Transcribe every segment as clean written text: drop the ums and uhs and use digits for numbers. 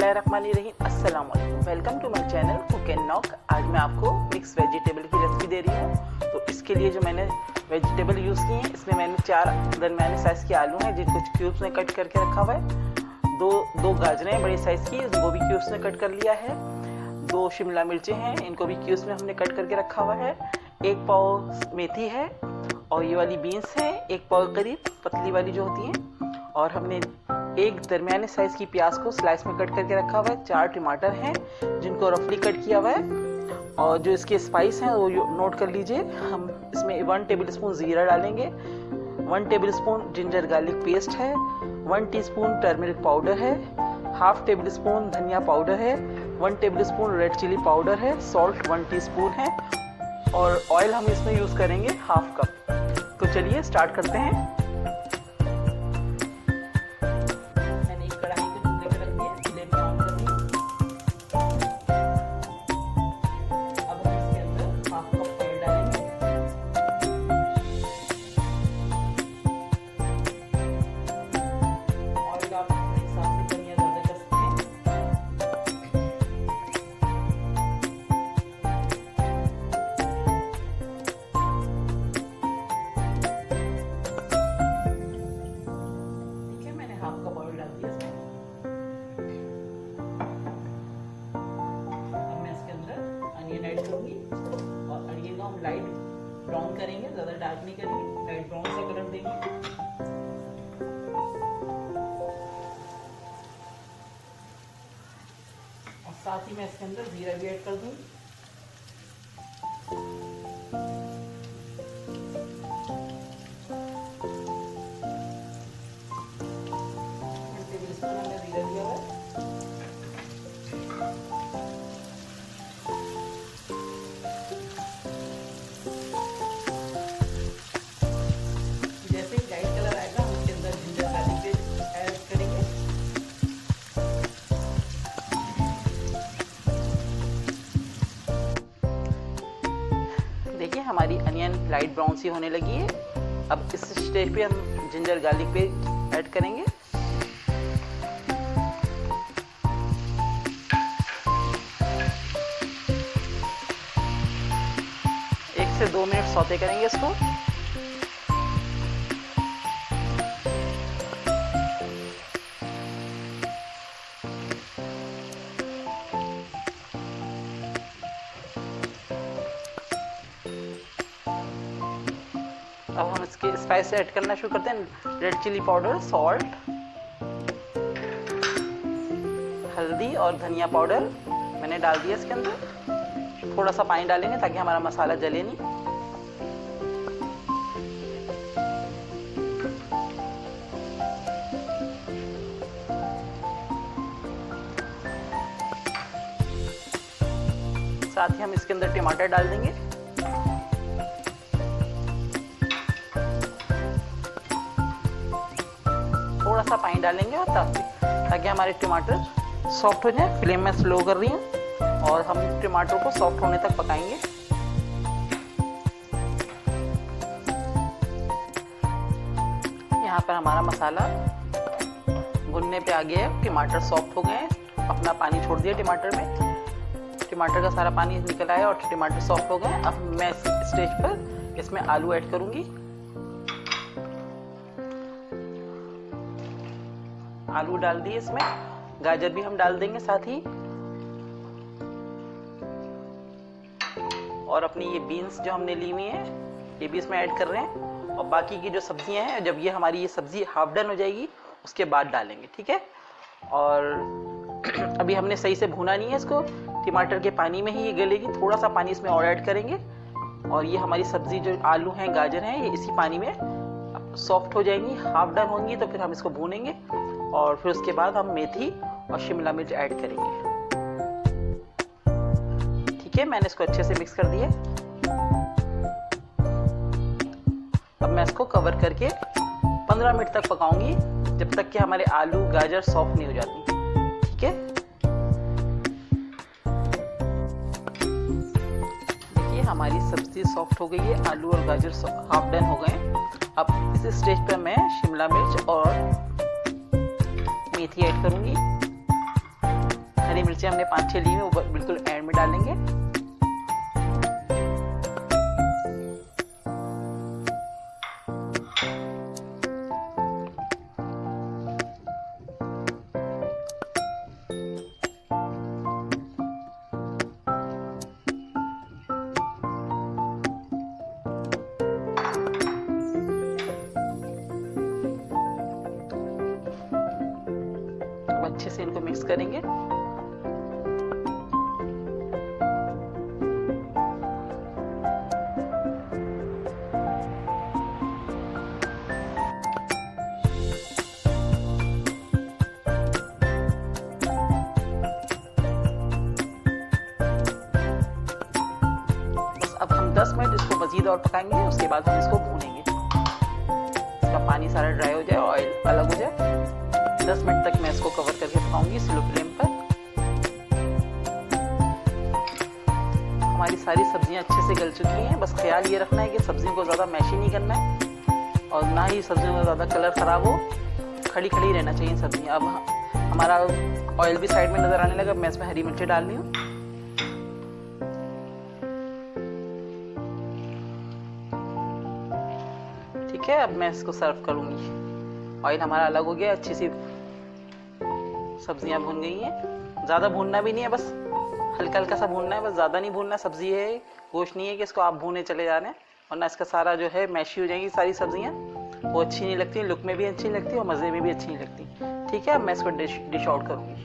बिस्मिल्लाहिर्रहमानिर्रहीम। अस्सलाम वालेकुम। Welcome to my channel cook and knock. आज मैं आपको मिक्स वेजिटेबल की रेसिपी दे रही हूँ। तो इसके लिए जो मैंने वेजिटेबल यूज़ की हैं, इसमें मैंने 4 दरमियाने साइज़ के आलू हैं जिनको क्यूब्स में कट करके रखा हुआ है। दो गाजरें हैं बड़े साइज़ की, इनको भी क्यूब्स में कट कर लिया है। 2 शिमला मिर्चें हैं, इनको भी क्यूब्स में हमने कट करके रखा हुआ है। 1 पाव मेथी है और ये वाली बीन्स है 1 पाव करीब, पतली वाली जो होती हैं। और हमने 1 दरमियाने साइज की प्याज को स्लाइस में कट करके रखा हुआ है। 4 टमाटर हैं जिनको रफली कट किया हुआ है। और जो इसके स्पाइस हैं वो नोट कर लीजिए। हम इसमें 1 टेबलस्पून ज़ीरा डालेंगे, 1 टेबलस्पून जिंजर गार्लिक पेस्ट है, 1 टीस्पून टर्मरिक पाउडर है, 1/2 टेबलस्पून धनिया पाउडर है, 1 टेबलस्पून रेड चिली पाउडर है, सॉल्ट 1 टीस्पून है और ऑयल हम इसमें यूज़ करेंगे 1/2 कप। तो चलिए स्टार्ट करते हैं। लाइट ब्राउन करेंगे, ज़्यादा डार्क नहीं करेंगे, लाइट ब्राउन सा कलर देंगे। और साथ ही मैं इसके अंदर जीरा भी ऐड कर दूँ। देखिए हमारी अनियन लाइट ब्राउन सी होने लगी है। अब इस स्टेज पे हम जिंजर गार्लिक पेस्ट ऐड करेंगे। एक से 2 मिनट सौते करेंगे इसको। अब हम इसके स्पाइस ऐड करना शुरू करते हैं। रेड चिली पाउडर, सॉल्ट, हल्दी और धनिया पाउडर मैंने डाल दिया इसके अंदर। थोड़ा सा पानी डालेंगे ताकि हमारा मसाला जले नहीं। साथ ही हम इसके अंदर टमाटर डाल देंगे। थोड़ा सा पानी डालेंगे और ताकि हमारे टमाटर सॉफ्ट हो जाए। फ्लेम में स्लो कर रही हूँ और हम टमाटर को सॉफ्ट होने तक पकाएंगे। यहाँ पर हमारा मसाला भुनने पे आ गया है, टमाटर सॉफ्ट हो गए हैं, अपना पानी छोड़ दिया टमाटर में। टमाटर का सारा पानी निकल आया और टमाटर सॉफ्ट हो गए। अब मैं इस स्टेज पर इसमें आलू ऐड करूँगी। आलू डाल दिए इसमें, गाजर भी हम डाल देंगे साथ ही। और अपनी ये बीन्स जो हमने ली हुई है ये भी इसमें ऐड कर रहे हैं। और बाकी की जो सब्जियां हैं, जब ये हमारी ये सब्जी हाफ डन हो जाएगी उसके बाद डालेंगे, ठीक है। और अभी हमने सही से भूना नहीं है इसको, टमाटर के पानी में ही ये गलेगी। थोड़ा सा पानी इसमें और ऐड करेंगे और ये हमारी सब्जी जो आलू हैं, गाजर हैं, ये इसी पानी में सॉफ्ट हो जाएंगी, हाफ डन होंगी। तो फिर हम इसको भूनेंगे और फिर उसके बाद हम मेथी और शिमला मिर्च ऐड करेंगे, ठीक है। मैंने इसको अच्छे से मिक्स कर दिया। अब मैं इसको कवर करके 15 मिनट तक पकाऊंगी, जब तक कि हमारे आलू गाजर सॉफ्ट नहीं हो जाती, ठीक है। देखिए हमारी सब्जी सॉफ्ट हो गई है, आलू और गाजर हाफ डन हो गए। अब इस स्टेज पर मैं शिमला मिर्च और मेथी ऐड करूंगी। हरी मिर्चें हमने 5-6 ली हैं, वो बिल्कुल एंड में डालेंगे। अच्छे से इनको मिक्स करेंगे। बस अब हम 10 मिनट इसको मजीद और पकाएंगे, उसके बाद हम इसको भूनेंगे। इसका पानी सारा ड्राई हो जाए, ऑयल अलग हो जाए। 10 मिनट तक मैं इसको कवर करके पकाऊंगी स्लो फ्लेम पर। हमारी सारी सब्जियां अच्छे से गल चुकी हैं। बस ख्याल ये रखना है कि सब्जियों को ज़्यादा मैशी नहीं करना है और ना ही सब्जियों का ज़्यादा कलर ख़राब हो, खड़ी खड़ी रहना चाहिए सब्जियां। अब हमारा ऑयल भी साइड में नज़र आने लगा। मैं इसमें हरी मिर्चें डाल रही हूँ। ठीक है, अब मैं इसको सर्व करूँगी। ऑयल हमारा अलग हो गया, अच्छी सी सब्जियां भून गई हैं। ज़्यादा भूनना भी नहीं है, बस हल्का हल्का सा भूनना है, बस ज़्यादा नहीं भूनना। सब्जी है, गोश्त नहीं है कि इसको आप भूने चले जा रहे हैं, वरना इसका सारा जो है मैशी हो जाएगी। सारी सब्जियां वो अच्छी नहीं लगती, लुक में भी अच्छी नहीं लगती और मज़े में भी अच्छी नहीं लगती। ठीक है, अब मैं इसको डिश आउट करूँगी।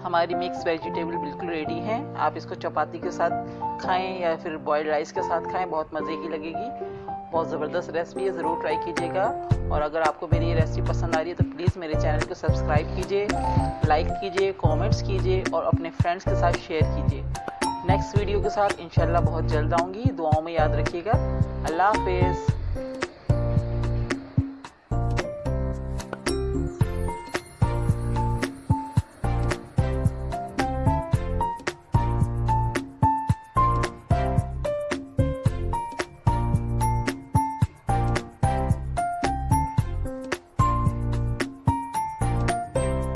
हमारी मिक्स वेजिटेबल बिल्कुल रेडी है। आप इसको चपाती के साथ खाएँ या फिर बॉयल्ड राइस के साथ खाएँ, बहुत मज़े की लगेगी। बहुत ज़बरदस्त रेसिपी है, ज़रूर ट्राई कीजिएगा। और अगर आपको मेरी ये रेसिपी पसंद आ रही है तो प्लीज़ मेरे चैनल को सब्सक्राइब कीजिए, लाइक कीजिए, कमेंट्स कीजिए और अपने फ्रेंड्स के साथ शेयर कीजिए। नेक्स्ट वीडियो के साथ इंशाल्लाह बहुत जल्द आऊँगी। दुआओं में याद रखिएगा। अल्लाह हाफिज़।